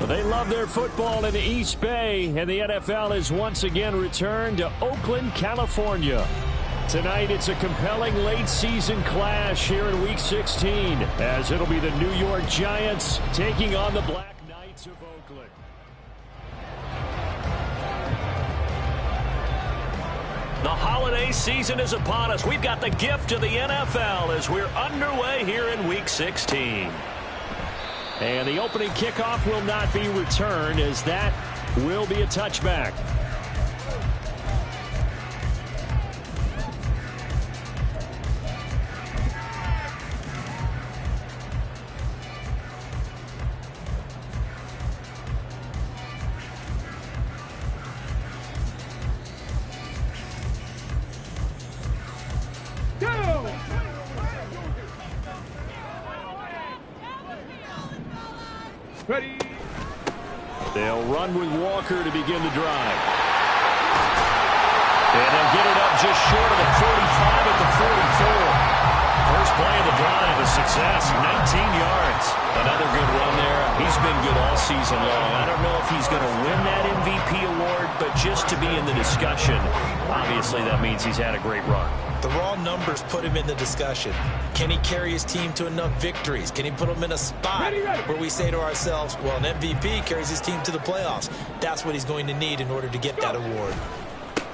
They love their football in the East Bay, and the NFL has once again returned to Oakland, California. Tonight, it's a compelling late-season clash here in Week 16, as it'll be the New York Giants taking on the Black Knights of Oakland. The holiday season is upon us. We've got the gift of the NFL as we're underway here in Week 16. And the opening kickoff will not be returned, as that will be a touchback. Ready. They'll run with Walker to begin the drive. And they'll get it up just short of the 45 at the 44. First play of the drive, a success, 19 yards. Another good run there. He's been good all season long. I don't know if he's going to win that MVP award, but just to be in the discussion, obviously that means he's had a great run. The raw numbers put him in the discussion. Can he carry his team to enough victories? Can he put them in a spot where we say to ourselves, well, an MVP carries his team to the playoffs. That's what he's going to need in order to get that award.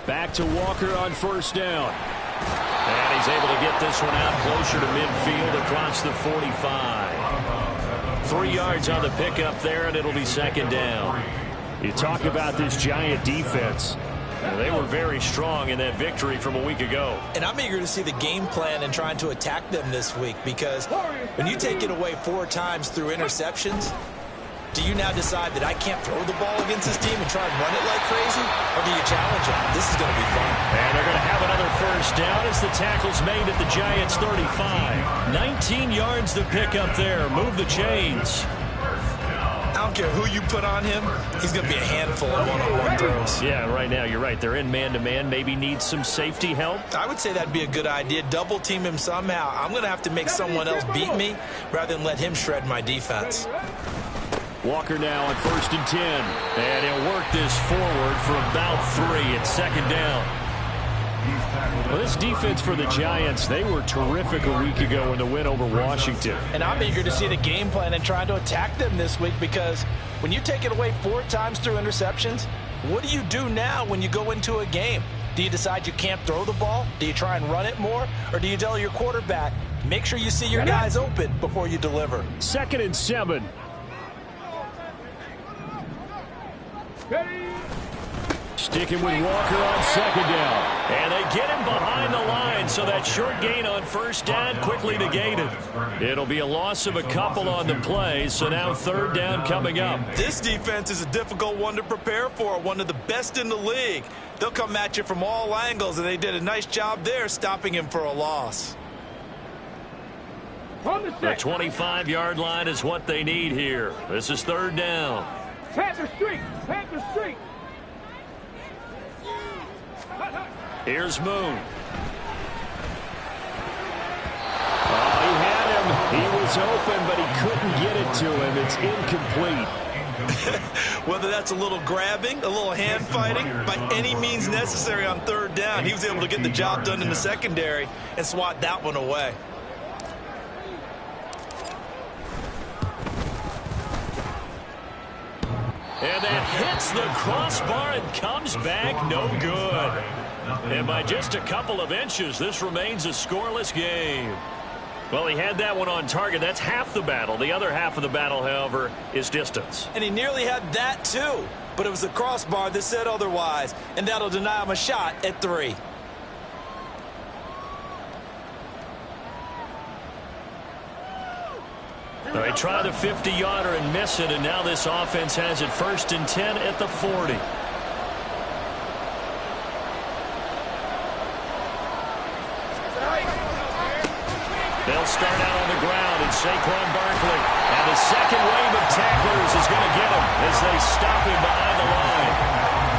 Back to Walker on first down. And he's able to get this one out closer to midfield across the 45. 3 yards on the pickup there, and it'll be second down. You talk about this Giant defense. They were very strong in that victory from a week ago. And I'm eager to see the game plan and trying to attack them this week, because when you take it away 4 times through interceptions, do you now decide that I can't throw the ball against this team and try and run it like crazy? Or do you challenge them? This is going to be fun. And they're going to have another first down as the tackle's made at the Giants' 35. 19 yards to pick up there. Move the chains. I don't care who you put on him. He's going to be a handful of one-on-one throws. Yeah, right now, you're right. They're in man-to-man. Maybe need some safety help. I would say that'd be a good idea. Double team him somehow. I'm going to have to make someone else beat me rather than let him shred my defense. Walker now on 1st and 10. And he'll work this forward for about 3 at second down. Well, this defense for the Giants, they were terrific a week ago in the win over Washington. And I'm eager to see the game plan and trying to attack them this week, because when you take it away 4 times through interceptions, what do you do now when you go into a game? Do you decide you can't throw the ball? Do you try and run it more? Or do you tell your quarterback, make sure you see your guys open before you deliver? 2nd and 7. Sticking with Walker on 2nd down. And they get him behind the line, so that short gain on first down quickly negated. It'll be a loss of a couple on the play, so now 3rd down coming up. This defense is a difficult one to prepare for, one of the best in the league. They'll come at you from all angles, and they did a nice job there stopping him for a loss. The 25-yard line is what they need here. This is 3rd down. Panther streak! Panther streak! Here's Moon. Oh, he had him. He was open, but he couldn't get it to him. It's incomplete. Whether that's a little grabbing, a little hand fighting, by any means necessary on 3rd down, he was able to get the job done in the secondary and swat that one away. And that hits the crossbar and comes back no good. And by just a couple of inches, this remains a scoreless game. Well, he had that one on target. That's half the battle. The other half of the battle, however, is distance. And he nearly had that, too. But it was the crossbar that said otherwise, and that'll deny him a shot at 3. They try the 50-yarder and miss it, and now this offense has it 1st and 10 at the 40. They'll start out on the ground, and Saquon Barkley. And the second wave of tacklers is going to get him as they stop him behind the line.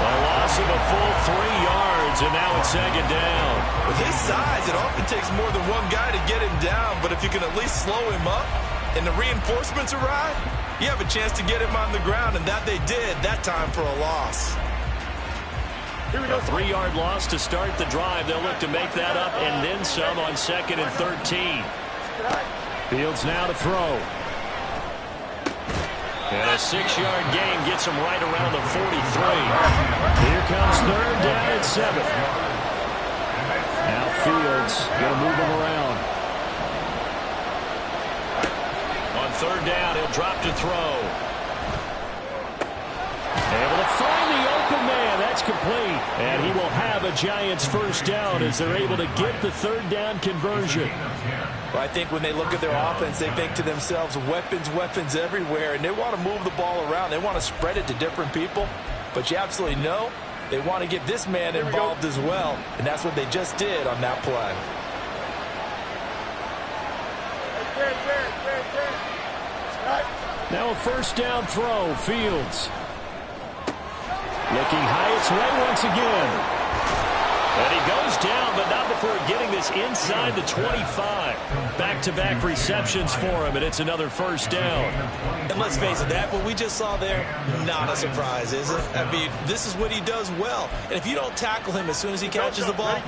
A loss of a full 3 yards, and now it's 2nd down. With his size, it often takes more than one guy to get him down, but if you can at least slow him up, and the reinforcements arrive, you have a chance to get him on the ground, and that they did, that time for a loss. A 3-yard loss to start the drive. They'll look to make that up and then some on 2nd and 13. Fields now to throw. And a 6-yard gain gets him right around the 43. Here comes 3rd down and 7. Now Fields going to move him around. On 3rd down, he'll drop to throw. Able to find the open man. That's complete. And he will have a Giants 1st down as they're able to get the 3rd down conversion. Well, I think when they look at their offense, they think to themselves, weapons, weapons everywhere, and they want to move the ball around. They want to spread it to different people. But you absolutely know they want to get this man involved as well, and that's what they just did on that play. Now a 1st down throw. Fields looking high its way once again. And he goes down, but not before getting this inside the 25. Back-to-back receptions for him, and it's another 1st down. And let's face it, that what we just saw there, not a surprise, is it? I mean, this is what he does well. And if you don't tackle him as soon as he catches the ball,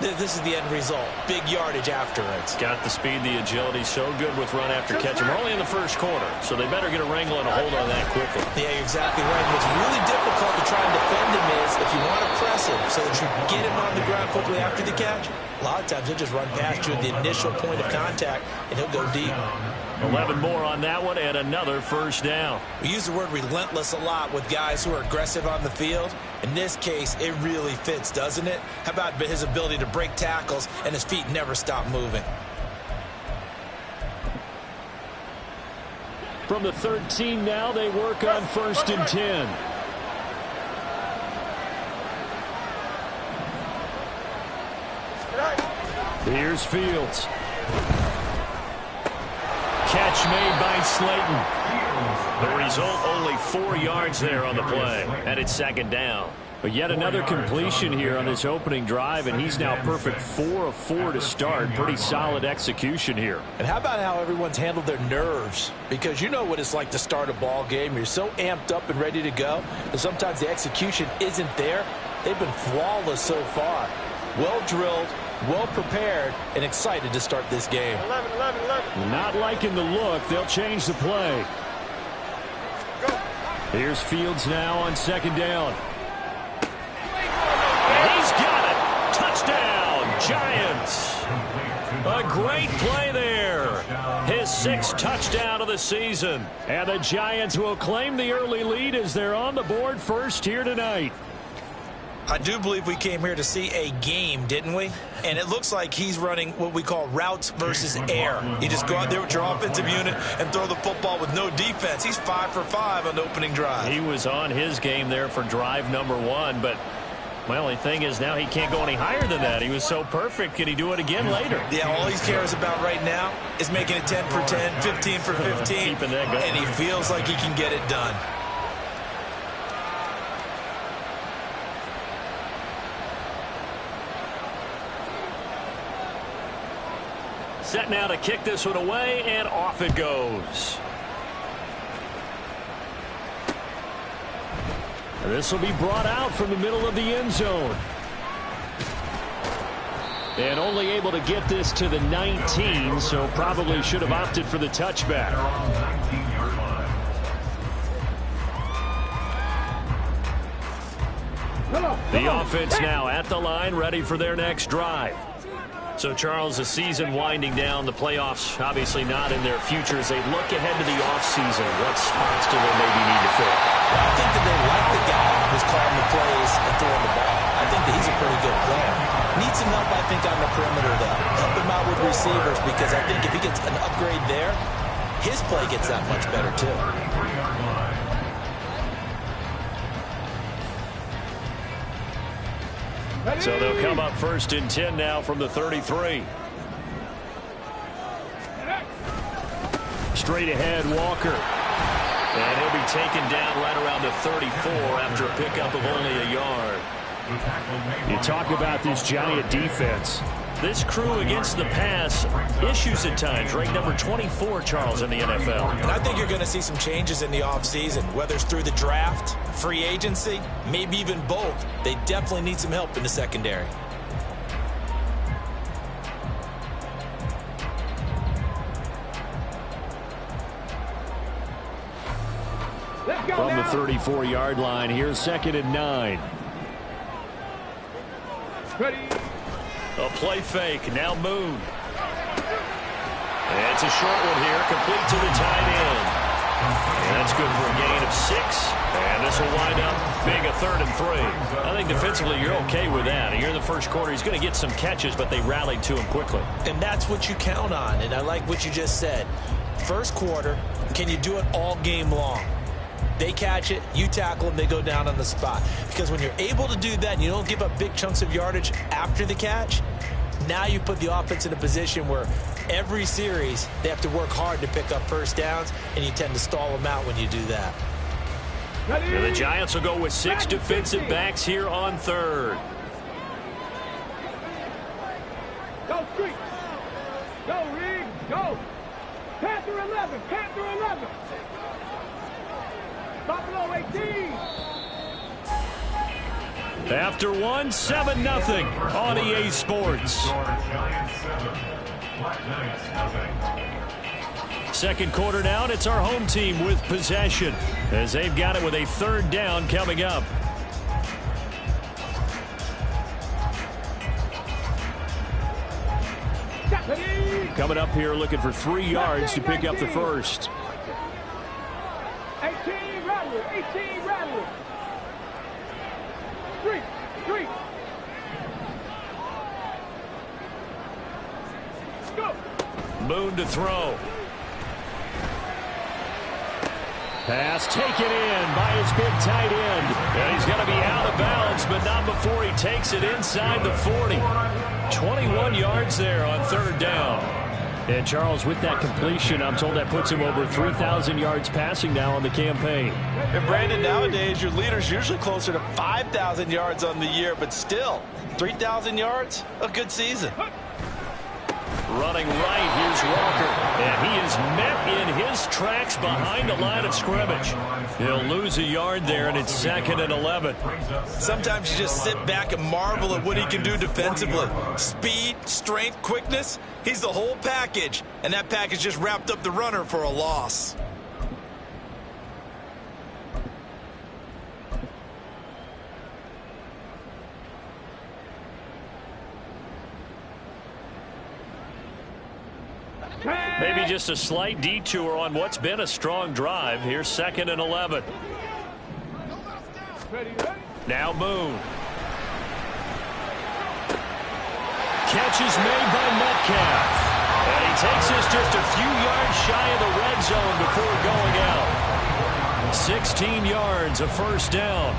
this is the end result. Big yardage afterwards. Got the speed, the agility, so good with run after catch. We're only in the 1st quarter, so they better get a wrangle and a hold on that quickly. Yeah, you're exactly right. What's really difficult to try and defend him is if you want to press him so that you get him on the ground quickly after the catch, a lot of times he'll just run past you at the initial point of contact, and he'll go deep. 11 more on that one, and another 1st down. We use the word relentless a lot with guys who are aggressive on the field. In this case, it really fits, doesn't it? How about his ability to break tackles and his feet never stop moving? From the 13 now, they work on 1st and 10. Here's Fields. Catch made by Slayton. The result, only 4 yards there on the play. And it's 2nd down. But yet another completion here on this opening drive, and he's now perfect 4 of 4 to start. Pretty solid execution here. And how about how everyone's handled their nerves? Because you know what it's like to start a ball game. You're so amped up and ready to go, and sometimes the execution isn't there. They've been flawless so far. Well drilled, well prepared, and excited to start this game. 11. Not liking the look. They'll change the play. Here's Fields now on 2nd down. And he's got it. Touchdown, Giants. A great play there. His 6th touchdown of the season. And the Giants will claim the early lead as they're on the board first here tonight. I do believe we came here to see a game, didn't we? And it looks like he's running what we call routes versus air. You just go out there with your offensive unit and throw the football with no defense. He's 5 for 5 on the opening drive. He was on his game there for drive number 1, but my only thing is now he can't go any higher than that. He was so perfect. Can he do it again later? Yeah, all he cares about right now is making it 10 for 10, 15 for 15. Keeping that going. And he feels like he can get it done. Set now to kick this one away, and off it goes. This will be brought out from the middle of the end zone. And only able to get this to the 19, so probably should have opted for the touchback. The offense now at the line, ready for their next drive. So, Charles, the season winding down, the playoffs obviously not in their future. As they look ahead to the offseason, what spots do they maybe need to fill? Well, I think that they like the guy who's calling the plays and throwing the ball. I think that he's a pretty good player. Needs some help, I think, on the perimeter, though. Help him out with receivers, because I think if he gets an upgrade there, his play gets that much better, too. So they'll come up 1st and 10 now from the 33. Straight ahead, Walker. And he'll be taken down right around the 34 after a pickup of only a yard. You talk about this Giant defense. This crew against the pass, issues at times, ranked number 24, Charles, in the NFL. And I think you're going to see some changes in the offseason, whether it's through the draft, free agency, maybe even both. They definitely need some help in the secondary. From the 34-yard line, here's 2nd and 9. Ready. A play fake, now Moon. And it's a short one here, complete to the tight end. And that's good for a gain of 6. And this will wind up being a 3rd and 3. I think defensively you're okay with that. Here in the first quarter, he's going to get some catches, but they rallied to him quickly. And that's what you count on, and I like what you just said. First quarter, can you do it all game long? They catch it, you tackle them, they go down on the spot. Because when you're able to do that and you don't give up big chunks of yardage after the catch, now you put the offense in a position where every series they have to work hard to pick up first downs, and you tend to stall them out when you do that. And the Giants will go with 6 defensive backs here on 3rd. Go, Street. Go, Riggs. Go. Panther 11. Panther 11. Buffalo 18. After 1, 7-0 on EA Sports. Second quarter down, it's our home team with possession as they've got it with a 3rd down coming up. Coming up here looking for 3 yards to pick up the first. 18 Rattler. 18 Rattler. Street. Street. Go. Moon to throw. Pass taken in by his big tight end. And he's going to be out of bounds, but not before he takes it inside the 40. 21 yards there on 3rd down. And Charles, with that completion, I'm told that puts him over 3,000 yards passing now on the campaign. And Brandon, nowadays your leader's usually closer to 5,000 yards on the year, but still, 3,000 yards, a good season. Running right, here's Walker. And he is met in his tracks behind the line of scrimmage. He'll lose a yard there, and it's 2nd and 11. Sometimes you just sit back and marvel at what he can do defensively. Speed, strength, quickness, he's the whole package. And that package just wrapped up the runner for a loss. Maybe just a slight detour on what's been a strong drive. Here's 2nd and 11. Now Moon. Catch is made by Metcalf. And he takes this just a few yards shy of the red zone before going out. 16 yards, a 1st down.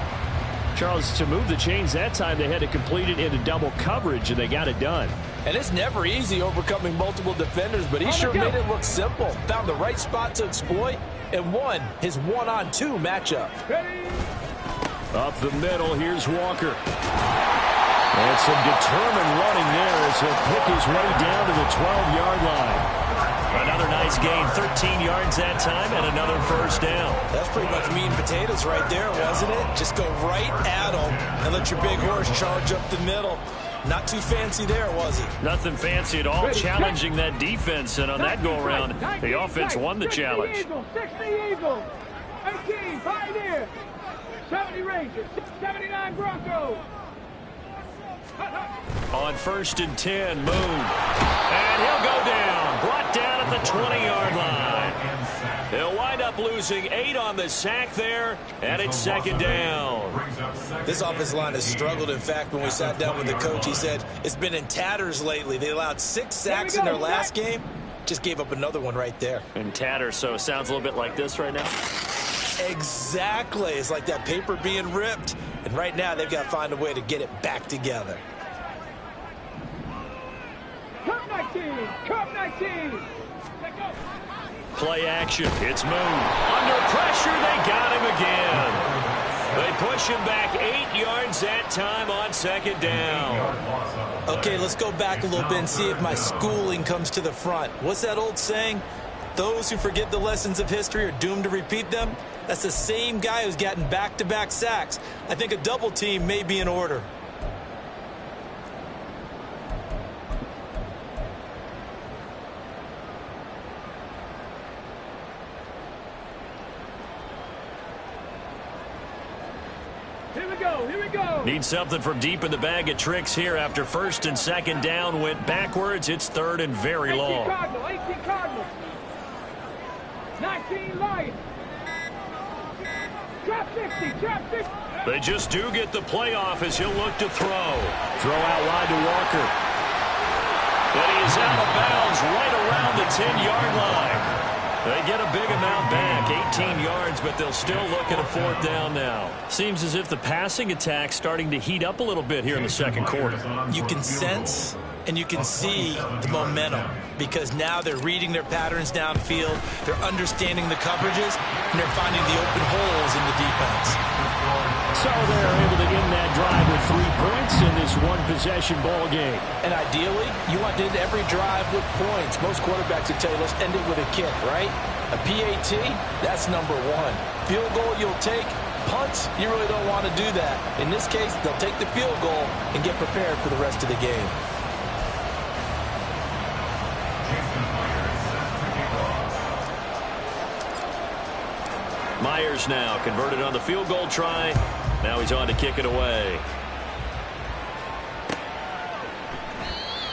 Charles, to move the chains that time, they had to complete it into double coverage, and they got it done. And it's never easy overcoming multiple defenders, but he sure made it look simple. Found the right spot to exploit and won his 1-on-2 matchup. Up the middle, here's Walker. And some determined running there as he'll pick his way down to the 12-yard line. Another nice gain, 13 yards that time, and another 1st down. That's pretty much meat and potatoes right there, wasn't it? Just go right at him and let your big horse charge up the middle. Not too fancy there, was he? Nothing fancy at all, challenging that defense, and on that go-around, the offense won the challenge. 60 Eagles, 18 Pioneer, 70 Rangers, 79 Broncos. On 1st and 10, Moon. And he'll go down, brought down at the 20-yard line. He'll wind up losing 8 on the sack there, and it's 2nd down. This offensive line has struggled. In fact, when we sat down with the coach, he said it's been in tatters lately. They allowed 6 sacks in their last game. Just gave up another one right there. In tatters, so it sounds a little bit like this right now. Exactly. It's like that paper being ripped. And right now, they've got to find a way to get it back together. Cup 19, Cup 19. Play action. It's Moon. Under pressure, they got him again. They push him back 8 yards that time on second down. Okay, let's go back a little bit and see if my schooling comes to the front. What's that old saying? Those who forget the lessons of history are doomed to repeat them. That's the same guy who's gotten back-to-back sacks. I think a double team may be in order. Here we go. Need something from deep in the bag of tricks here after first and second down went backwards. It's third and very long. 18 Cardinals. 19 Lions. Trap 50. They just do get the playoff as he'll look to throw. Throw out wide to Walker. But he is out of bounds right around the 10-yard line. They get a big amount back, 18 yards, but they'll still look at a fourth down now. Seems as if the passing attack's starting to heat up a little bit here in the second quarter. You can sense and you can see the momentum because now they're reading their patterns downfield, they're understanding the coverages, and they're finding the open holes in the defense. So they're able to end that drive with 3 points in this one-possession ball game. And ideally, you want to end every drive with points. Most quarterbacks would tell you, let's end it with a kick, right? A PAT, that's number 1. Field goal you'll take. Punts, you really don't want to do that. In this case, they'll take the field goal and get prepared for the rest of the game. Myers now converted on the field goal try. Now he's on to kick it away.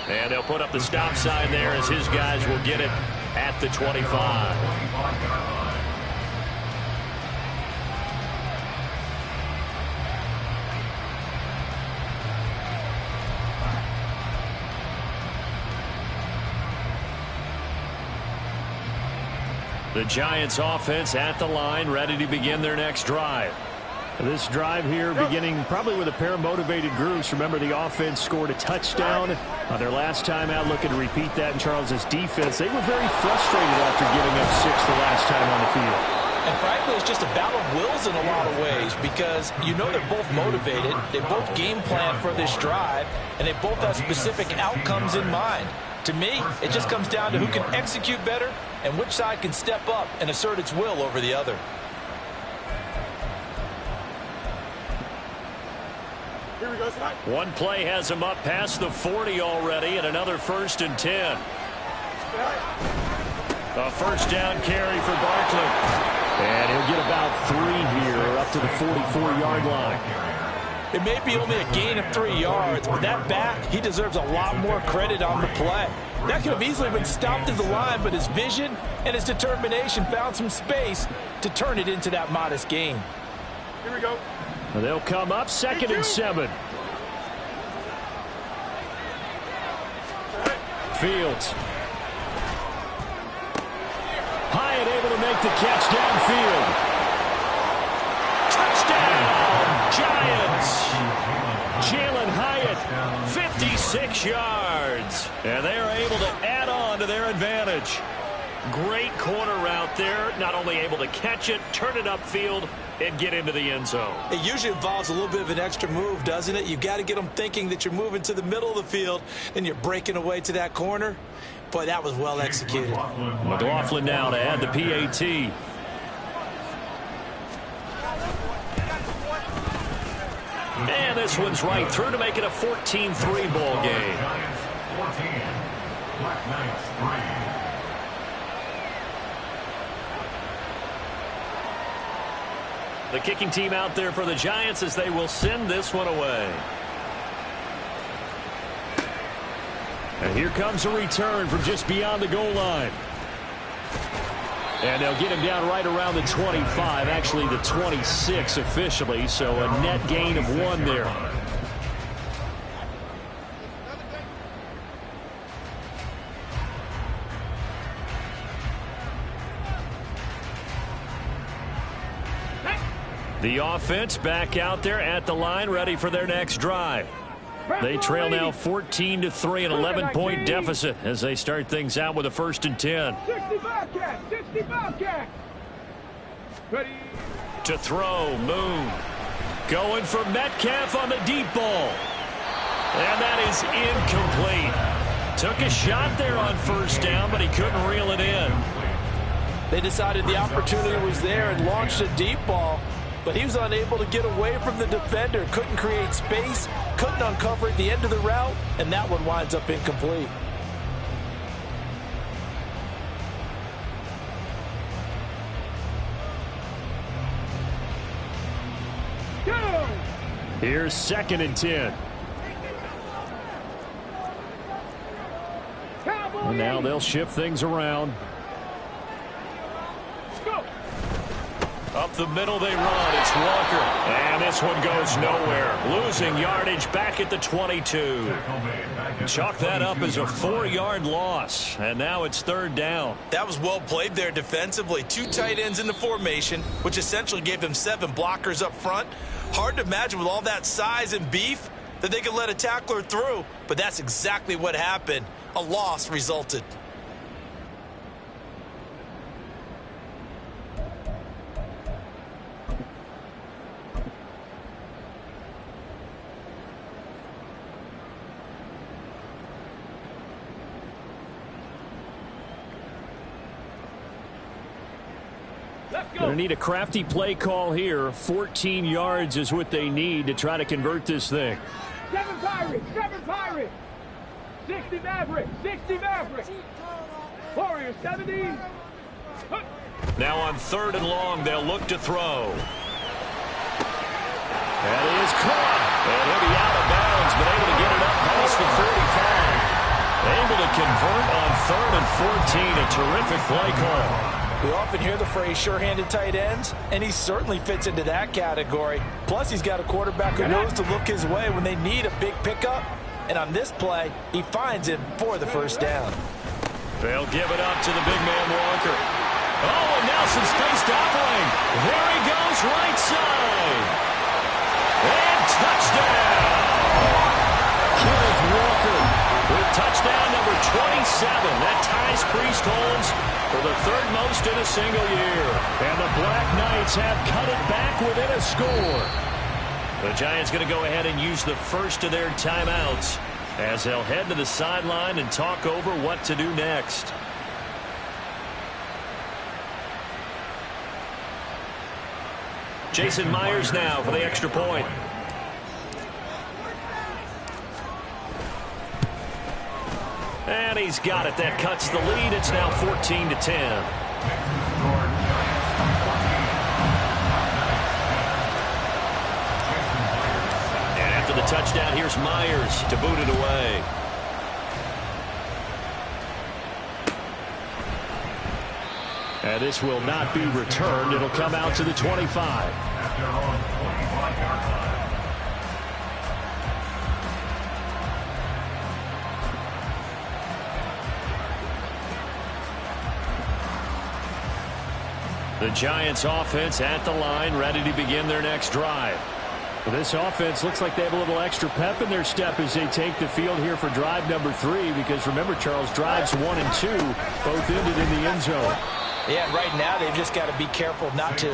And they'll put up the stop sign there as his guys will get it at the 25. The Giants offense at the line, ready to begin their next drive. This drive here beginning probably with a pair of motivated groups. Remember, the offense scored a touchdown on their last time out, looking to repeat that in Charles's defense. They were very frustrated after giving up 6 the last time on the field. And frankly, it's just a battle of wills in a lot of ways because you know they're both motivated, they both game plan for this drive, and they both have specific outcomes in mind. To me, it just comes down to who can execute better and which side can step up and assert its will over the other. Here we go, Scott. One play has him up past the 40 already, and another 1st and 10. A first down carry for Barkley. And he'll get about 3 here up to the 44-yard line. It may be only a gain of 3 yards, but that back, he deserves a lot more credit on the play. That could have easily been stopped at the line, but his vision and his determination found some space to turn it into that modest gain. Here we go. They'll come up 2nd and 7. Fields. Hyatt able to make the catch downfield. Touchdown, Giants! Jalen Hyatt, 56 yards. And they are able to add on to their advantage. Great corner route there. Not only able to catch it, turn it upfield, and get into the end zone. It usually involves a little bit of an extra move, doesn't it? You've got to get them thinking that you're moving to the middle of the field and you're breaking away to that corner. Boy, that was well executed. McLaughlin now to add the PAT. And this one's right through to make it a 14-3 ball game. The kicking team out there for the Giants as they will send this one away. And here comes a return from just beyond the goal line. And they'll get him down right around the 25, actually the 26 officially, so a net gain of 1 there. The offense back out there at the line, ready for their next drive. They trail now 14-3, an 11-point deficit as they start things out with a 1st and 10. 65 cat. To throw, Moon. Going for Metcalf on the deep ball. And that is incomplete. Took a shot there on first down, but he couldn't reel it in. They decided the opportunity was there and launched a deep ball, but he was unable to get away from the defender. Couldn't create space, couldn't uncover at the end of the route, and that one winds up incomplete. Here's 2nd and 10. And now they'll shift things around. Up the middle they run. It's Walker. And this one goes nowhere. Losing yardage back at the 22. Chalk that up as a 4-yard loss. And now it's 3rd down. That was well played there defensively. 2 tight ends in the formation, which essentially gave them 7 blockers up front. Hard to imagine with all that size and beef that they could let a tackler through, but that's exactly what happened. A loss resulted. Going to need a crafty play call here. 14 yards is what they need to try to convert this thing. 7 Pirates, 7 Pirates. 60 Mavericks, 60 Mavericks. Warriors, 70. Now on 3rd and long, they'll look to throw. That is caught. And he'll be out of bounds, but able to get it up past the 45. Able to convert on 3rd and 14. A terrific play call. We often hear the phrase sure-handed tight ends, and he certainly fits into that category. Plus, he's got a quarterback who knows to look his way when they need a big pickup. And on this play, he finds him for the 1st down. They'll give it up to the big man Walker. Oh, and Nelson's face doubling. There he goes, right side. And touchdown. Kenneth Walker with touchdown number 27. That ties Priest Holmes for the 3rd most in a single year. And the Black Knights have cut it back within a score. The Giants going to go ahead and use the first of their timeouts as they'll head to the sideline and talk over what to do next. Jason Myers now for the extra point. And he's got it. That cuts the lead. It's now 14-10. The touchdown, here's Myers to boot it away. And this will not be returned. It'll come out to the 25. The Giants offense at the line, ready to begin their next drive. Well, this offense looks like they have a little extra pep in their step as they take the field here for drive number 3, because remember, Charles, drives 1 and 2 both ended in the end zone. Yeah, right now they've just got to be careful not to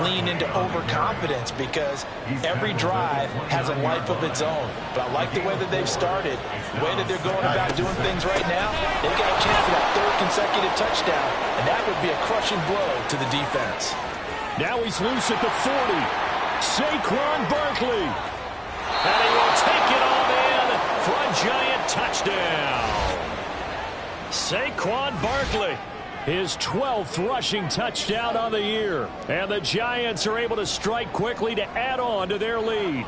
lean into overconfidence, because every drive has a life of its own. But I like the way that they've started, the way that they're going about doing things right now. They've got a chance for that 3rd consecutive touchdown, and that would be a crushing blow to the defense. Now he's loose at the 40. Saquon Barkley. And he will take it all in for a Giant touchdown. Saquon Barkley, his 12th rushing touchdown on the year. And the Giants are able to strike quickly to add on to their lead.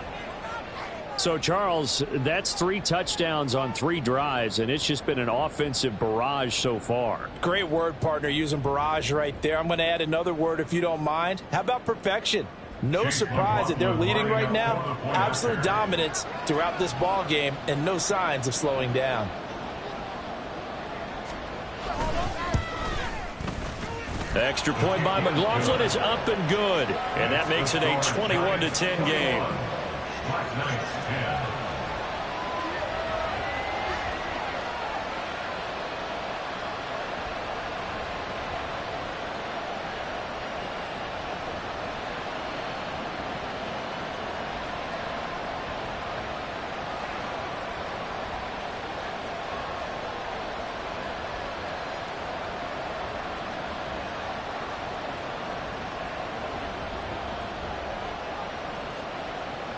So, Charles, that's 3 touchdowns on 3 drives, and it's just been an offensive barrage so far. Great word, partner, using barrage right there. I'm going to add another word if you don't mind. How about perfection? No surprise that they're leading right now. Absolute dominance throughout this ball game, and no signs of slowing down. Extra point by McLaughlin is up and good. And that makes it a 21-10 game.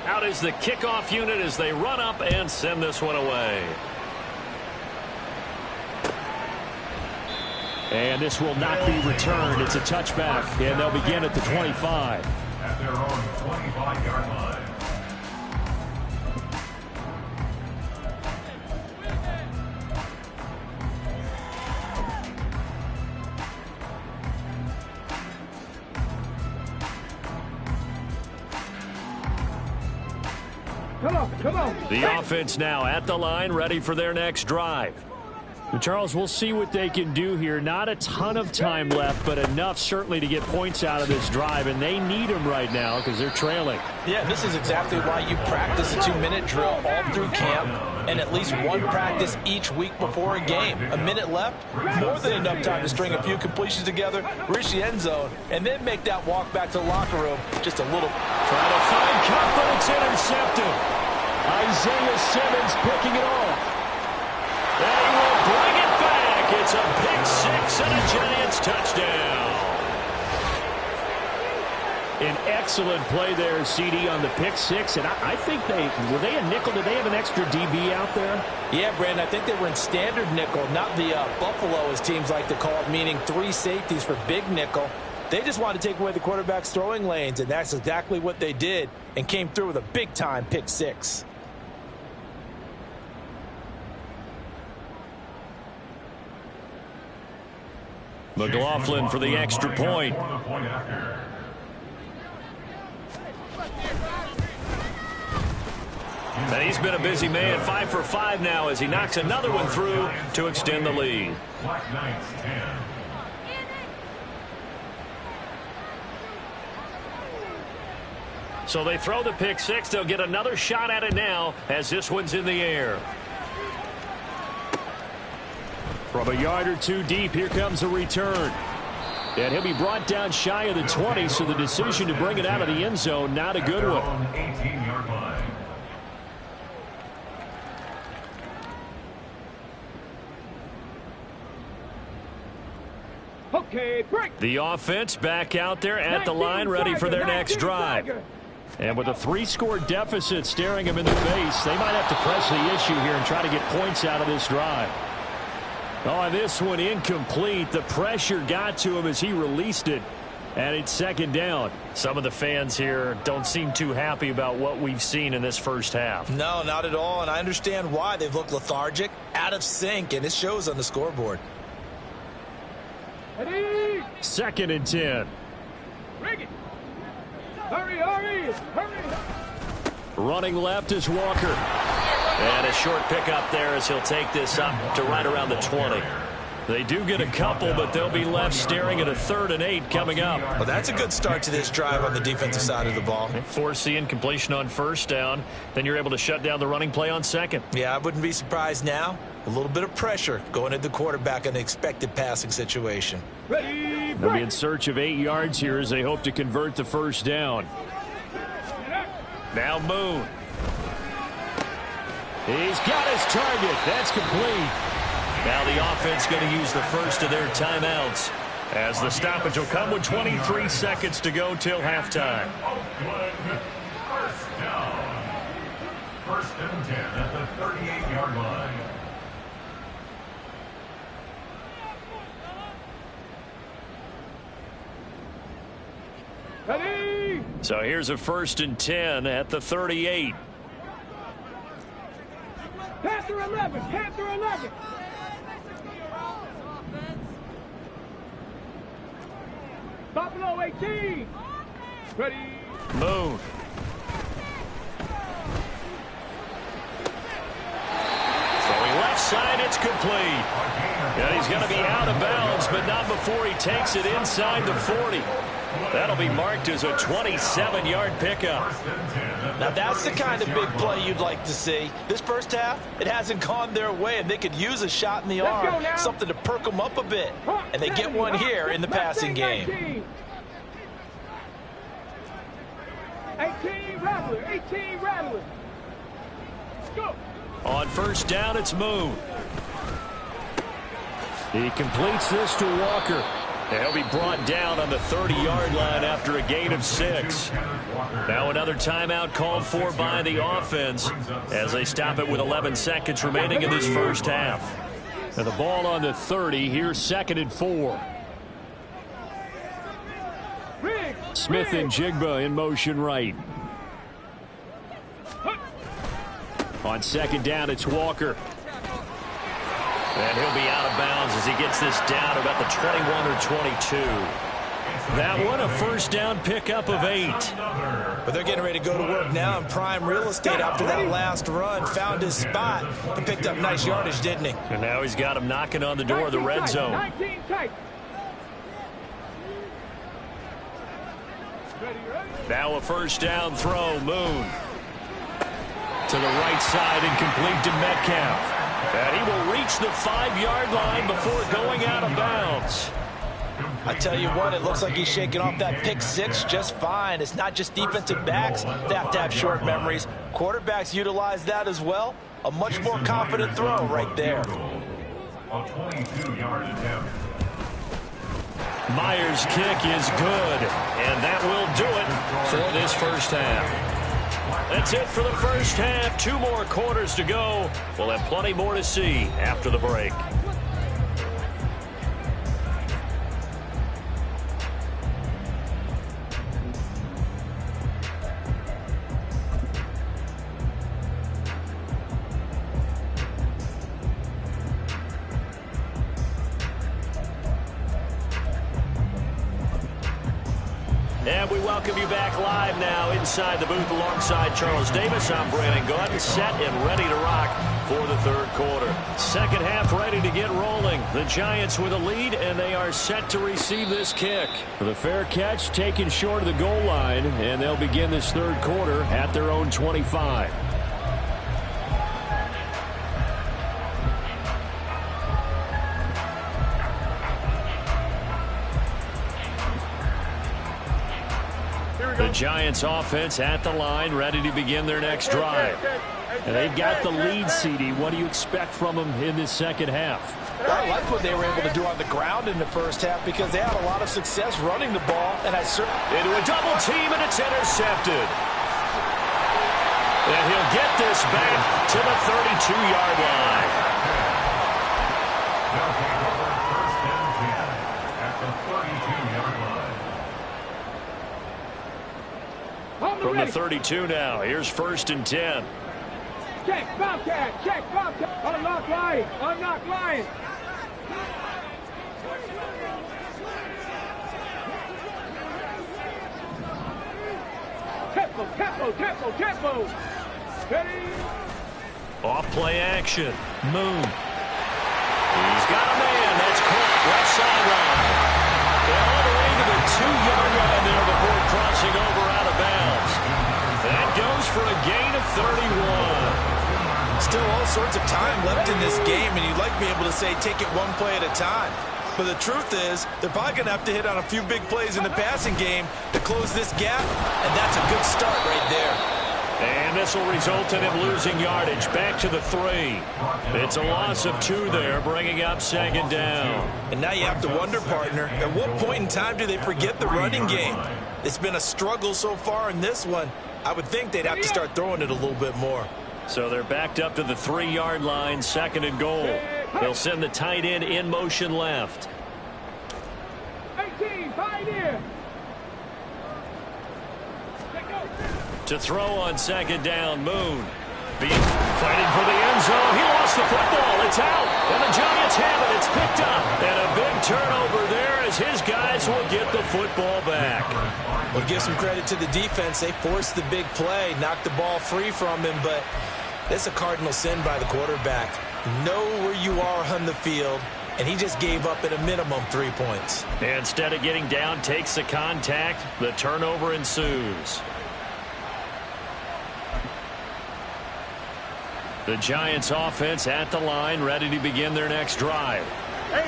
Out is the kickoff unit as they run up and send this one away. And this will not be returned. It's a touchback, and they'll begin at the 25. At their own 25-yard line. Come on. The offense now at the line, ready for their next drive. Charles, we'll see what they can do here. Not a ton of time left, but enough certainly to get points out of this drive, and they need them right now because they're trailing. Yeah, this is exactly why you practice a 2-minute drill all through camp and at least one practice each week before a game. A minute left, more than enough time to string a few completions together, reach the end zone, and then make that walk back to the locker room just a little. Trying to find Cup, but it's intercepted. Isaiah Simmons picking it off. And he will bring it back. It's a pick 6 and a Giants touchdown. An excellent play there, CD, on the pick 6. And I think were they a nickel? Did they have an extra DB out there? Yeah, Brandon, I think they were in standard nickel, not the Buffalo, as teams like to call it, meaning 3 safeties for big nickel. They just wanted to take away the quarterback's throwing lanes, and that's exactly what they did and came through with a big-time pick 6. McLaughlin for the extra point. And he's been a busy man, 5 for 5 now as he knocks another one through to extend the lead. Black Knights 10. So they throw the pick 6. They'll get another shot at it now as this one's in the air. From a yard or two deep, here comes a return. And he'll be brought down shy of the 20, so the decision to bring it out of the end zone, not a good one. 18-yard line. Okay, break. The offense back out there at the line, ready for their next drive. And with a 3-score deficit staring him in the face, they might have to press the issue here and try to get points out of this drive. Oh, and this one incomplete. The pressure got to him as he released it, and it's second down. Some of the fans here don't seem too happy about what we've seen in this first half. No, not at all, and I understand why. They've looked lethargic, out of sync, and it shows on the scoreboard. Ready? 2nd and 10. Bring it. Hurry. Running left is Walker. And a short pickup there as he'll take this up to right around the 20. They do get a couple, but they'll be left staring at a 3rd and 8 coming up. Well, that's a good start to this drive on the defensive side of the ball. Force the incompletion on 1st down. Then you're able to shut down the running play on 2nd. Yeah, I wouldn't be surprised now. A little bit of pressure going at the quarterback in an expected passing situation. Ready? They'll be in search of 8 yards here as they hope to convert the 1st down. Now Moon. He's got his target. That's complete. Now the offense going to use the first of their timeouts as the stoppage will come with 23 seconds to go till halftime. Oakland, first down. 1st and 10 at the 38-yard line. Ready? So here's a 1st and 10 at the 38. Panther 11. Buffalo 18. Ready? Moon. Throwing left side, it's complete. And he's going to be out of bounds, but not before he takes it inside the 40. That'll be marked as a 27-yard pickup. Now, that's the kind of big play you'd like to see. This first half, it hasn't gone their way, and they could use a shot in the arm, something to perk them up a bit. And they get one here in the passing game. 18 Rattler. Let's go. On 1st down, it's Moon. He completes this to Walker. And he'll be brought down on the 30-yard line after a gain of 6. Now another timeout called for by the offense as they stop it with 11 seconds remaining in this first half. And the ball on the 30, here's 2nd and 4. Smith and Jigba in motion right. On 2nd down, it's Walker. And he'll be out of bounds as he gets this down about the 21 or 22. That one, a first down pickup of 8. But they're getting ready to go to work now in prime real estate after that last run. Found his spot and picked up nice yardage, didn't he? And now he's got him knocking on the door of the red zone. 19 tight. Now a first down throw, Moon. To the right side and complete to Metcalf. And he will reach the 5-yard line before going out of bounds. I tell you what, it looks like he's shaking off that pick 6 just fine. It's not just defensive backs that have to have short memories. Quarterbacks utilize that as well. A much more confident throw right there. A 22-yard attempt. Myers' kick is good, and that will do it for this first half. That's it for the first half. 2 more quarters to go. We'll have plenty more to see after the break. And we welcome you back live now inside the booth alongside Charles Davis. I'm Brandon Gaudin, set and ready to rock for the 3rd quarter. Second half ready to get rolling. The Giants with a lead, and they are set to receive this kick. The fair catch taken short of the goal line, and they'll begin this 3rd quarter at their own 25. The Giants offense at the line, ready to begin their next drive. And they've got the lead, CD. What do you expect from them in this second half? Well, I like what they were able to do on the ground in the first half because they had a lot of success running the ball. And into a double team, and it's intercepted. And he'll get this back to the 32-yard line. They'll take over 1st and 10 at the 32-yard line. From the 32 now, here's 1st and 10. Check, Bobcat, check, Bobcat. Unlock line, unlock line. Tempo. Ready. Off play action. Moon. He's got a man. That's caught left sideline. They're all the way to the 2-yard line there before crossing over out of bounds. That goes for a gain of 31. still all sorts of time left in this game, and you'd like to be able to say take it one play at a time. But the truth is, they're probably going to have to hit on a few big plays in the passing game to close this gap, and that's a good start right there. And this will result in him losing yardage back to the 3. It's a loss of 2 there, bringing up 2nd down. And now you have to wonder, partner, at what point in time do they forget the running game? It's been a struggle so far in this one. I would think they'd have to start throwing it a little bit more. So they're backed up to the 3-yard line, 2nd and goal. They'll send the tight end in motion left. 18, pioneer. To throw on 2nd down, Moon. Fighting for the end zone. He lost the football. It's out. And the Giants have it. It's picked up. And a big turnover there as his guys will get the football back. Well, give some credit to the defense. They forced the big play, knocked the ball free from him, but that's a cardinal sin by the quarterback. Know where you are on the field, and he just gave up at a minimum 3 points. Instead of getting down, takes the contact. The turnover ensues. The Giants offense at the line, ready to begin their next drive.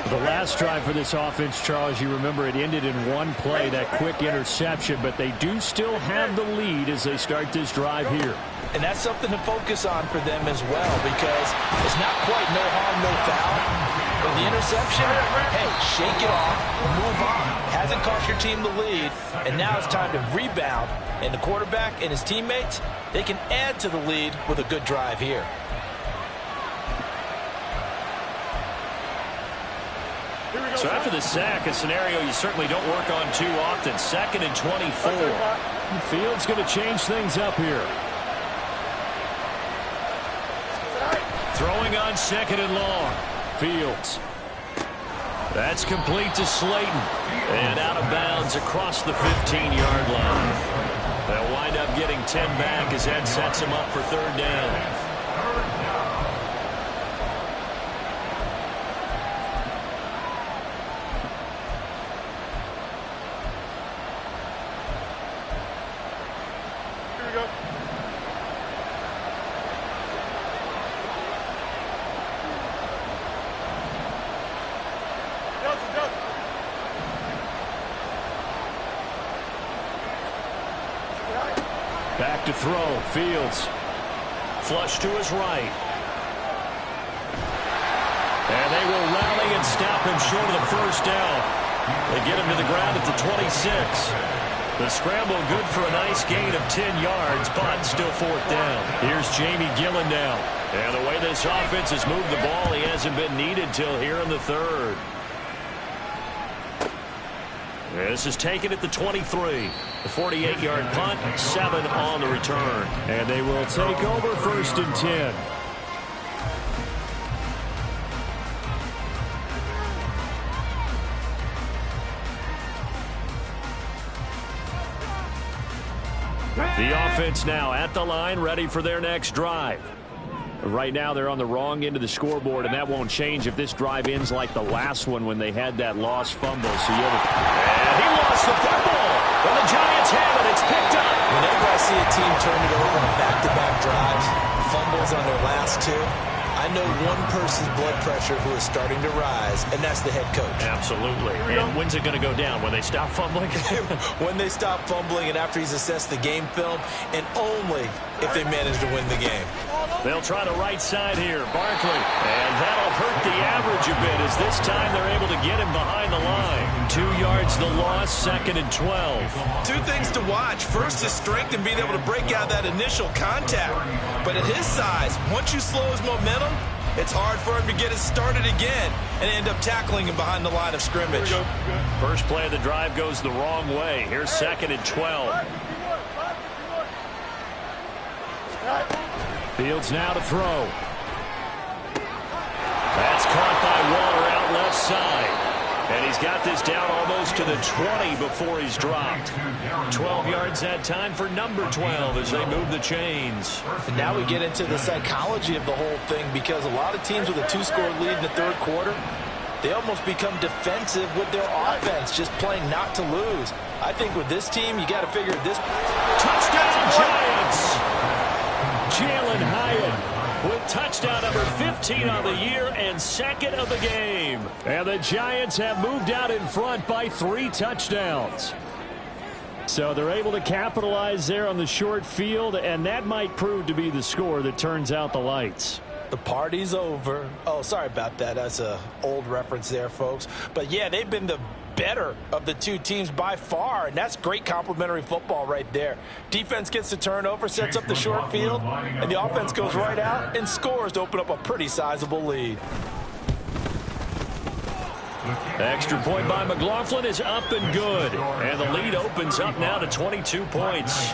The last drive for this offense, Charles, you remember it ended in one play, that quick interception, but they do still have the lead as they start this drive here. And that's something to focus on for them as well, because it's not quite no harm, no foul. At the interception, hey, shake it off, move on. Hasn't cost your team the lead, and now it's time to rebound. And the quarterback and his teammates, they can add to the lead with a good drive here. So after the sack, a scenario you certainly don't work on too often. 2nd and 24. Fields going to change things up here. Throwing on 2nd and long. Fields. That's complete to Slayton. And out of bounds across the 15-yard line. They'll wind up getting 10 back as that sets them up for 3rd down. Back to throw. Fields. Flush to his right. And they will rally and stop him short of the 1st down. They get him to the ground at the 26. The scramble good for a nice gain of 10 yards, but still 4th down. Here's Jamie Gillen now. And the way this offense has moved the ball, he hasn't been needed till here in the 3rd. This is taken at the 23. The 48-yard punt, 7 on the return. And they will take over 1st and 10. The offense now at the line, ready for their next drive. Right now they're on the wrong end of the scoreboard, and that won't change if this drive ends like the last one when they had that lost fumble. So you have and he lost the football. When the Giants have it, it's picked up. Whenever I see a team turn it over on back-to-back drives, fumbles on their last 2, I know one person's blood pressure who is starting to rise, and that's the head coach. Absolutely. And when's it going to go down? When they stop fumbling? When they stop fumbling and after he's assessed the game film, and only if they manage to win the game. They'll try the right side here. Barkley. And that'll hurt the average a bit as this time they're able to get him behind the line. 2 yards the loss, 2nd and 12. 2 things to watch. First, his strength and being able to break out that initial contact. But at his size, once you slow his momentum, it's hard for him to get it started again and end up tackling him behind the line of scrimmage. First play of the drive goes the wrong way. Here's 2nd and 12. Fields now to throw. That's caught by Waller out left side. And he's got this down almost to the 20 before he's dropped. 12 yards that time for number 12 as they move the chains. And now we get into the psychology of the whole thing, because a lot of teams with a 2-score lead in the 3rd quarter, they almost become defensive with their offense, just playing not to lose. I think with this team, you got to figure this. Touchdown Giants! Jalen Hyatt with touchdown number 15 on the year and 2nd of the game. And the Giants have moved out in front by 3 touchdowns. So they're able to capitalize there on the short field, and that might prove to be the score that turns out the lights. The party's over. Oh, sorry about that. That's an old reference there, folks. But, yeah, they've been the better of the 2 teams by far, and that's great complimentary football right there. Defense gets the turnover, sets up the short field, and the offense goes right out and scores to open up a pretty sizable lead. Extra point by McLaughlin is up and good, and the lead opens up now to 22 points.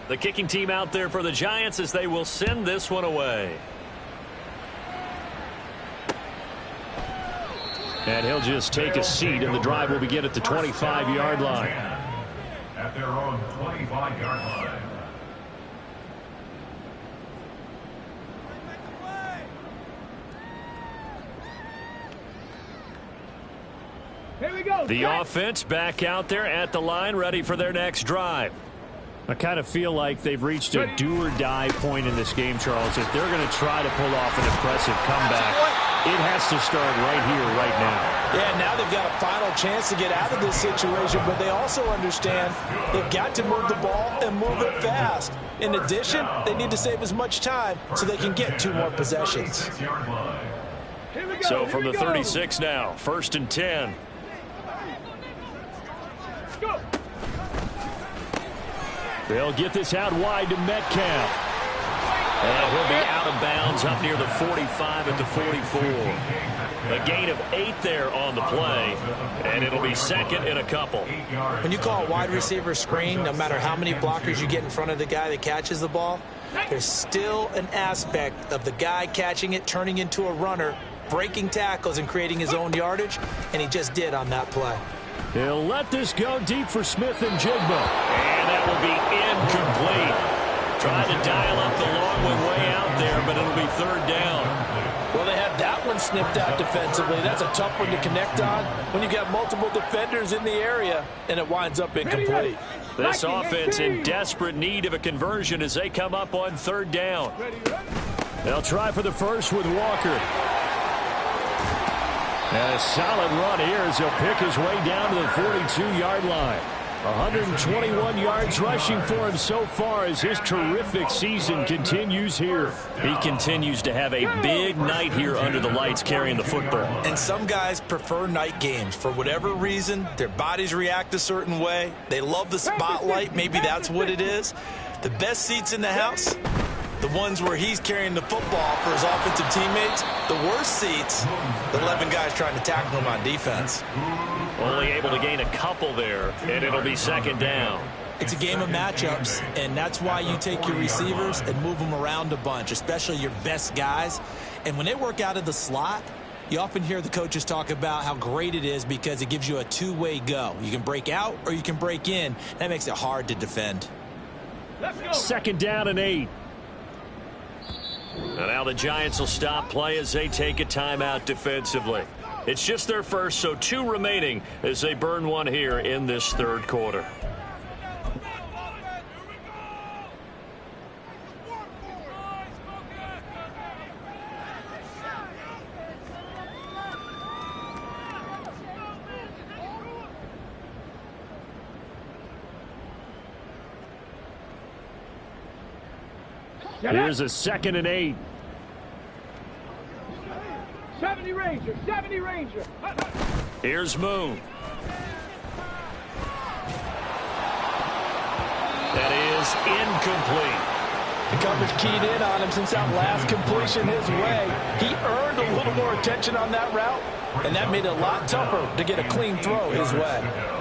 The kicking team out there for the Giants as they will send this one away. And he'll just take a seat, and the drive will begin at the 25-yard line. At their own 25-yard line. Here we go. The offense back out there at the line, ready for their next drive. I kind of feel like they've reached a do-or-die point in this game, Charles. If they're going to try to pull off an impressive comeback, it has to start right here, right now. Yeah, now they've got a final chance to get out of this situation, but they also understand they've got to move the ball and move it fast. In addition, they need to save as much time so they can get 2 more possessions. So from the 36 now, 1st and 10. They'll get this out wide to Metcalf. And he'll be out of bounds up near the 45 at the 44. A gain of 8 there on the play, and it'll be 2nd and a couple. When you call a wide receiver screen, no matter how many blockers you get in front of the guy that catches the ball, there's still an aspect of the guy catching it, turning into a runner, breaking tackles and creating his own yardage, and he just did on that play. He'll let this go deep for Smith and Jigba. And that will be incomplete. Trying to dial up the long one way out there, but it'll be 3rd down. Well, they had that one snipped out defensively. That's a tough one to connect on when you got multiple defenders in the area, and it winds up incomplete. This offense in desperate need of a conversion as they come up on 3rd down. They'll try for the first with Walker. And a solid run here as he'll pick his way down to the 42-yard line. 121 yards rushing for him so far as his terrific season continues here. He continues to have a big night here under the lights carrying the football. And some guys prefer night games. For whatever reason, their bodies react a certain way. They love the spotlight. Maybe that's what it is. The best seats in the house, the ones where he's carrying the football for his offensive teammates. The worst seats, the 11 guys trying to tackle him on defense. Only able to gain a couple there, and it'll be 2nd down. It's a game of matchups, and that's why you take your receivers and move them around a bunch, especially your best guys. And when they work out of the slot, you often hear the coaches talk about how great it is because it gives you a 2-way go. You can break out or you can break in. That makes it hard to defend. 2nd down and 8. And now the Giants will stop play as they take a timeout defensively. It's just their first, so 2 remaining as they burn one here in this 3rd quarter. Here's a 2nd and 8. 70 Ranger, 70 Ranger. Here's Moon. That is incomplete. The coverage keyed in on him since that last completion his way. He earned a little more attention on that route, and that made it a lot tougher to get a clean throw his way.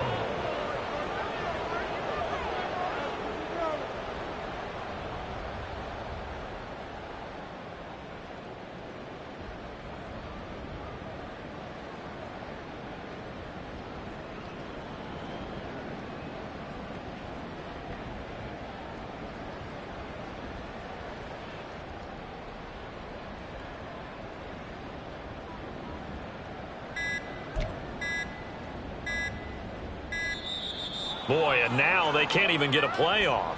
Boy, and now they can't even get a playoff.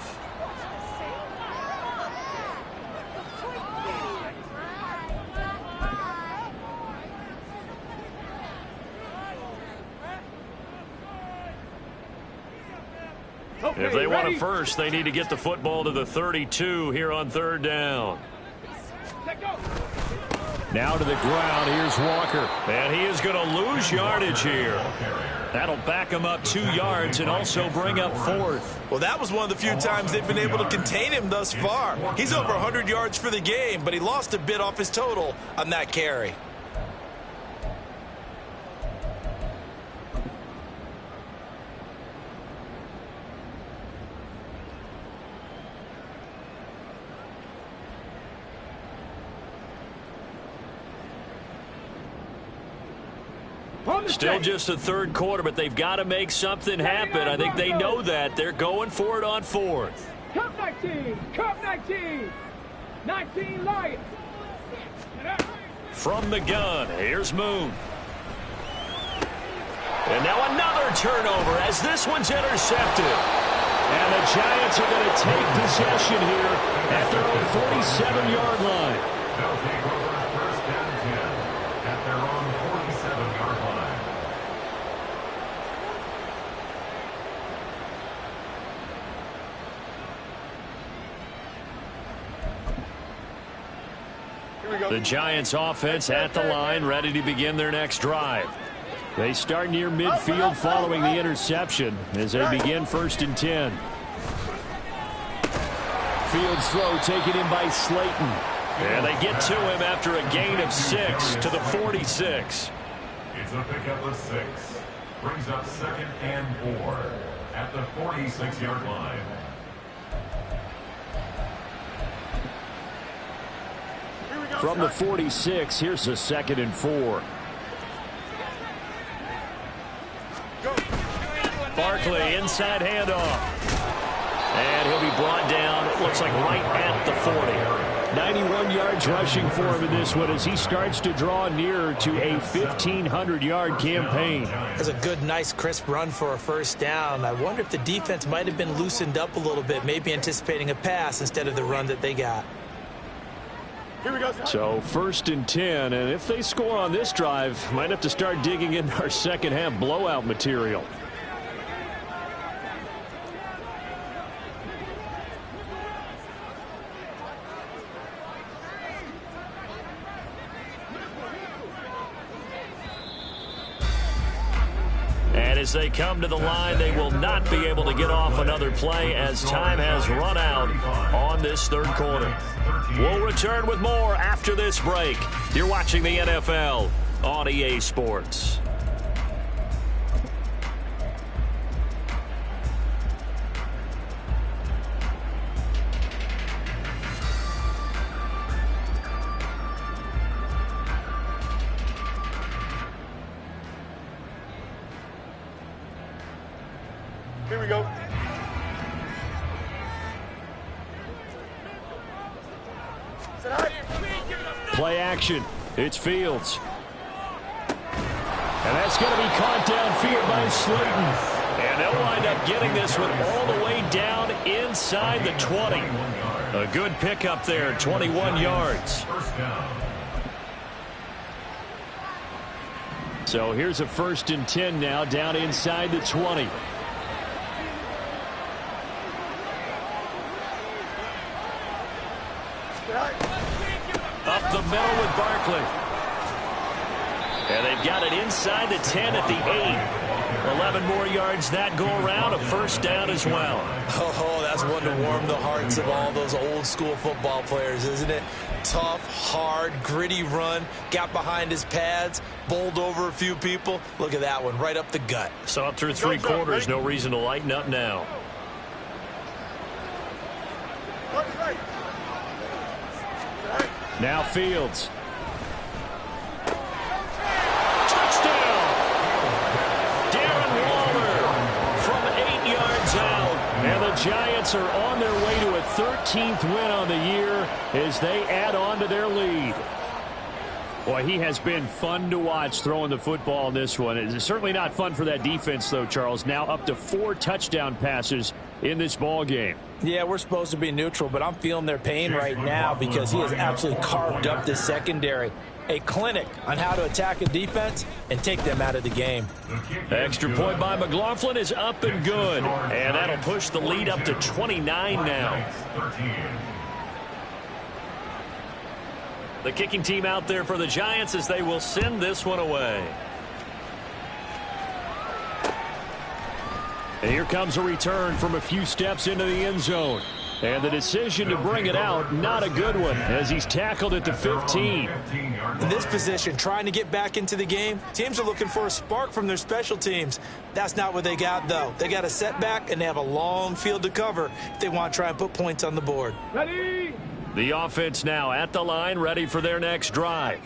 If they want it first, they need to get the football to the 32 here on 3rd down. Now to the ground. Here's Walker. And he is going to lose yardage here. That'll back him up 2 yards and also bring up 4th. Well, that was one of the few times they've been able to contain him thus far. He's over 100 yards for the game, but he lost a bit off his total on that carry. Still just the 3rd quarter, but they've got to make something happen. I think they know that. They're going for it on 4th. Cup 19, Cup 19, 19 Lions. From the gun, here's Moon. And now another turnover as this one's intercepted. And the Giants are going to take possession here at their own 47-yard line. They'll take over first and 10 at their own 47-yard line. The Giants offense at the line, ready to begin their next drive. They start near midfield following the interception as they begin first and 10. Fields throw taken in by Slayton. And they get to him after a gain of 6 to the 46. It's a pickup of 6. Brings up second and 4 at the 46-yard line. From the 46, here's a second and 4. Barkley, inside handoff. And he'll be brought down, it looks like right at the 40. 91 yards rushing for him in this one as he starts to draw nearer to a 1,500-yard campaign. That's a good, nice, crisp run for a first down. I wonder if the defense might have been loosened up a little bit, maybe anticipating a pass instead of the run that they got. So first and 10, and if they score on this drive, might have to start digging in our second half blowout material. And as they come to the line, they will not be able to get off another play as time has run out on this third quarter. We'll return with more after this break. You're watching the NFL on EA Sports. Here we go. Play action. It's Fields. And that's going to be caught downfield by Slayton. And they'll wind up getting this one all the way down inside the 20. A good pickup there, 21 yards. So here's a first and 10 now down inside the 20. Up the middle with Barkley. And they've got it inside the 10 at the 8. 11 more yards that go around, a first down as well. Oh, that's one to warm the hearts of all those old school football players, isn't it? Tough, hard, gritty run, got behind his pads, bowled over a few people. Look at that one, right up the gut. So up through 3 quarters, no reason to lighten up now. Now Fields. Touchdown! Darren Waller from 8 yards out. And the Giants are on their way to a 13th win on the year as they add on to their lead. Boy, he has been fun to watch throwing the football in this one. It's certainly not fun for that defense, though, Charles. Now up to 4 touchdown passes in this ball game. Yeah, we're supposed to be neutral, but I'm feeling their pain right now because he has absolutely carved up this secondary. A clinic on how to attack a defense and take them out of the game. Extra point by McLaughlin is up and good. And that'll push the lead up to 29 now. The kicking team out there for the Giants as they will send this one away. And here comes a return from a few steps into the end zone. And the decision to bring it out, not a good one, as he's tackled at the 15. In this position, trying to get back into the game, teams are looking for a spark from their special teams. That's not what they got, though. They got a setback, and they have a long field to cover if they want to try and put points on the board. Ready? The offense now at the line, ready for their next drive.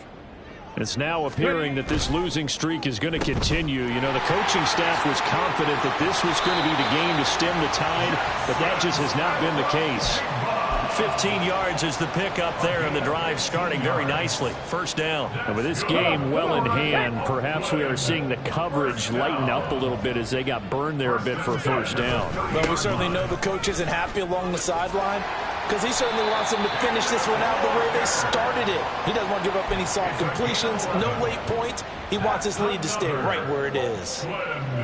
It's now appearing that this losing streak is going to continue. You know, the coaching staff was confident that this was going to be the game to stem the tide, but that just has not been the case. 15 yards is the pickup there, and the drive starting very nicely. First down. And with this game well in hand, perhaps we are seeing the coverage lighten up a little bit as they got burned there a bit for a first down. But we certainly know the coach isn't happy along the sideline because he certainly wants them to finish this one out the way they started it. He doesn't want to give up any soft completions, no late points. He wants his lead to stay right where it is.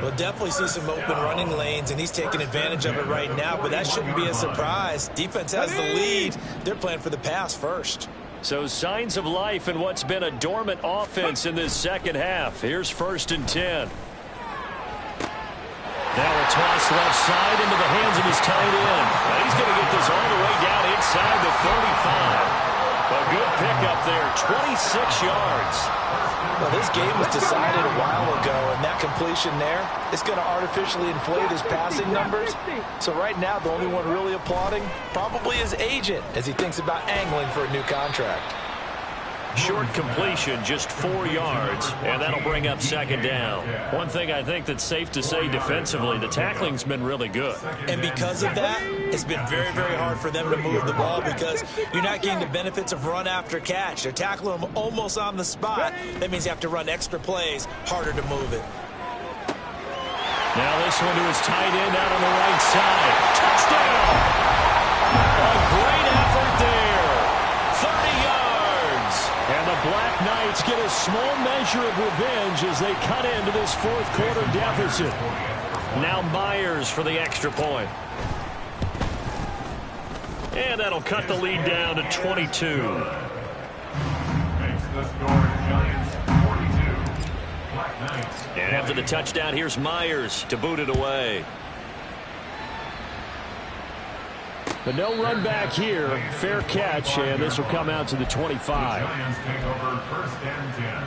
We'll definitely see some open running lanes, and he's taking advantage of it right now, but that shouldn't be a surprise. Defense has the lead. They're playing for the pass first. So signs of life in what's been a dormant offense in this second half. Here's 1st and 10. Now a toss left side into the hands of his tight end. He's going to get this all the way down inside the 35. A good pickup there, 26 yards. Well, this game was decided a while ago, and that completion there is going to artificially inflate his passing numbers. So right now, the only one really applauding probably his agent as he thinks about angling for a new contract. Short completion, just 4 yards, and that'll bring up 2nd down. One thing I think that's safe to say defensively, the tackling's been really good. And because of that, it's been very, very hard for them to move the ball because you're not getting the benefits of run after catch. They're tackling them almost on the spot. That means you have to run extra plays, harder to move it. Now this one to his tight end out on the right side. Touchdown! A great effort there. 30 yards. And the Black Knights get a small measure of revenge as they cut into this 4th quarter deficit. Now Myers for the extra point. And that'll cut the lead down to 22. Makes the score Giants 42. Black Knights. And after the touchdown, here's Myers to boot it away. But no run back here. Fair catch, and this will come out to the 25. The Giants take over 1st and 10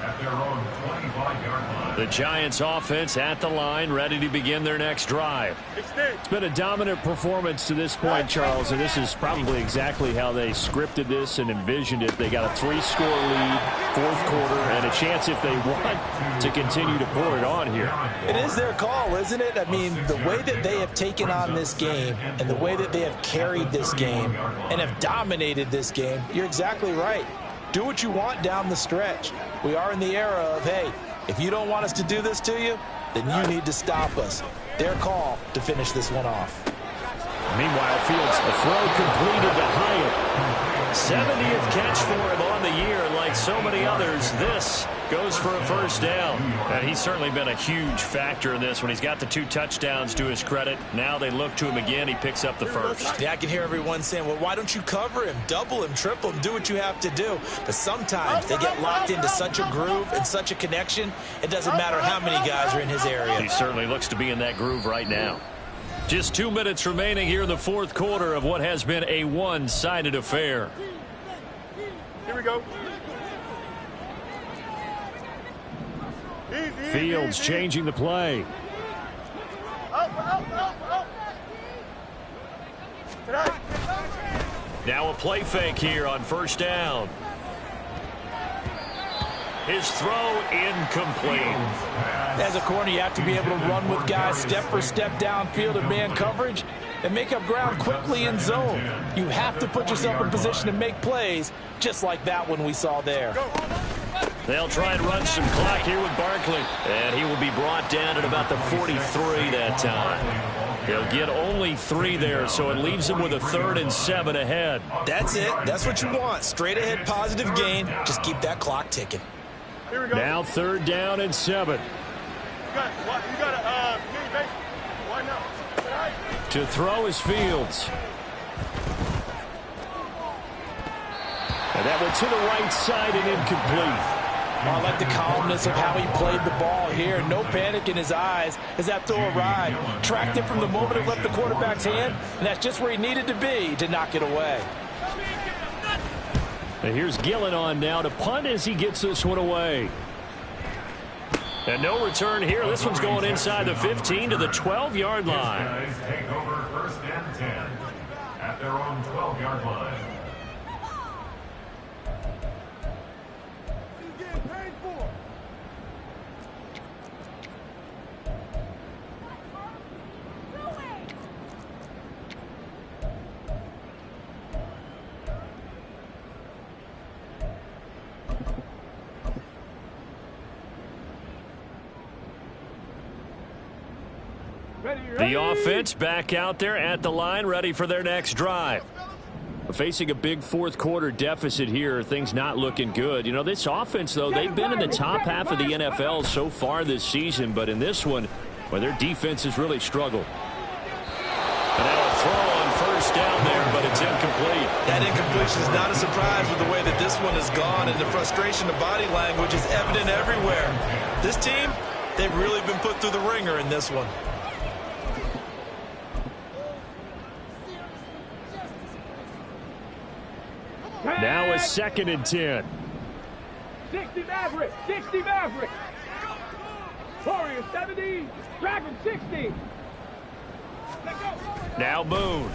at their own 25-yard line. The Giants offense at the line, ready to begin their next drive. It's been a dominant performance to this point, Charles, and this is probably exactly how they scripted this and envisioned it. They got a 3-score lead, 4th quarter, and a chance if they want to continue to pull it on here. It is their call, isn't it? I mean, the way that they have taken on this game and the way that they have carried this game and have dominated this game, you're exactly right. Do what you want down the stretch. We are in the era of, hey, if you don't want us to do this to you, then you need to stop us. Their call to finish this one off. Meanwhile, Fields, the throw completed to Hyatt. 70th catch for him on the year. Like so many others, this goes for a 1st down. And he's certainly been a huge factor in this when he's got the 2 touchdowns to his credit. Now they look to him again. He picks up the 1st. Yeah, I can hear everyone saying, well, why don't you cover him, double him, triple him, do what you have to do. But sometimes they get locked into such a groove and such a connection, it doesn't matter how many guys are in his area. He certainly looks to be in that groove right now. Just 2 minutes remaining here in the 4th quarter of what has been a one-sided affair. Here we go. Fields changing the play. Now a play fake here on 1st down. His throw incomplete. As a corner, you have to be able to run with guys step for step downfield in man coverage and make up ground quickly in zone. You have to put yourself in position to make plays just like that one we saw there. They'll try and run some clock here with Barkley. And he will be brought down at about the 43 that time. He'll get only 3 there, so it leaves him with a 3rd and 7 ahead. That's it. That's what you want. Straight ahead positive gain. Just keep that clock ticking. Here we go. Now 3rd down and 7. You got why not? To throw is Fields. And that went to the right side and incomplete. I like the calmness of how he played the ball here. No panic in his eyes as that throw arrived. Tracked it from the moment it left the quarterback's hand, and that's just where he needed to be to knock it away. And here's Gillen on now to punt as he gets this one away. And no return here. This one's going inside the 15 to the 12-yard line. Guys take over 1st and 10 at their own 12-yard line. The offense back out there at the line, ready for their next drive. Facing a big fourth quarter deficit here, things not looking good. You know, this offense, though, they've been in the top half of the NFL so far this season, but in this one, well, their defense has really struggled. And now a throw on first down there, but it's incomplete. That incompletion is not a surprise with the way that this one has gone, and the frustration of body language is evident everywhere. This team, they've really been put through the ringer in this one. Now a 2nd and 10. 60 Maverick, 60 Maverick. Warriors 70, Dragon 60. Now Boone.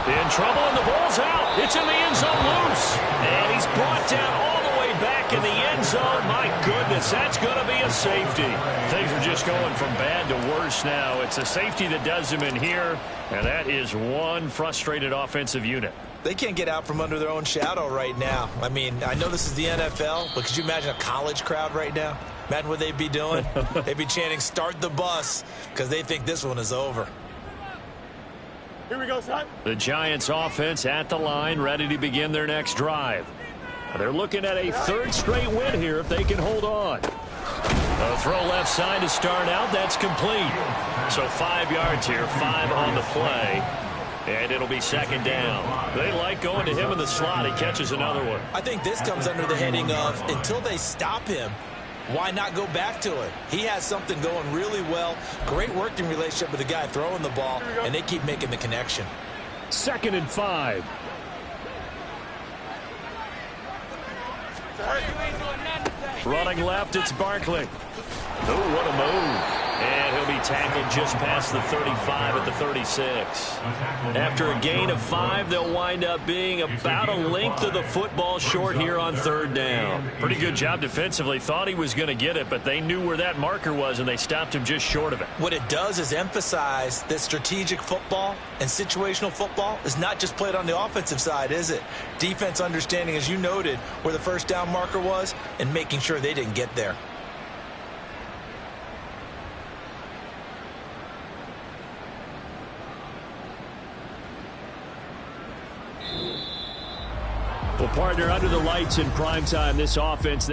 In trouble, and the ball's out. It's in the end zone loose. And he's brought down all the way back in the end zone. My goodness, that's going to be a safety. Things are just going from bad to worse now. It's a safety that does him in here, and that is one frustrated offensive unit. They can't get out from under their own shadow right now. I mean, I know this is the NFL, but could you imagine a college crowd right now? Imagine what they'd be doing. They'd be chanting, "Start the bus," because they think this one is over. Here we go, son. The Giants offense at the line, ready to begin their next drive. They're looking at a 3rd straight win here if they can hold on. A throw left side to start out. That's complete. So 5 yards here, 5 on the play. And it'll be 2nd down. They like going to him in the slot. He catches another one. I think this comes under the heading of, until they stop him, why not go back to it? He has something going really well. Great working relationship with the guy throwing the ball, and they keep making the connection. 2nd and 5. Running left, it's Barkley. Oh, what a move. And he'll be tackled just past the 35 at the 36. After a gain of 5, they'll wind up being about a length of the football short here on 3rd down. Pretty good job defensively. Thought he was going to get it, but they knew where that marker was, and they stopped him just short of it. What it does is emphasize that strategic football and situational football is not just played on the offensive side, is it? Defense understanding, as you noted, where the 1st down marker was and making sure they didn't get there. Well, partner, under the lights in primetime, this offense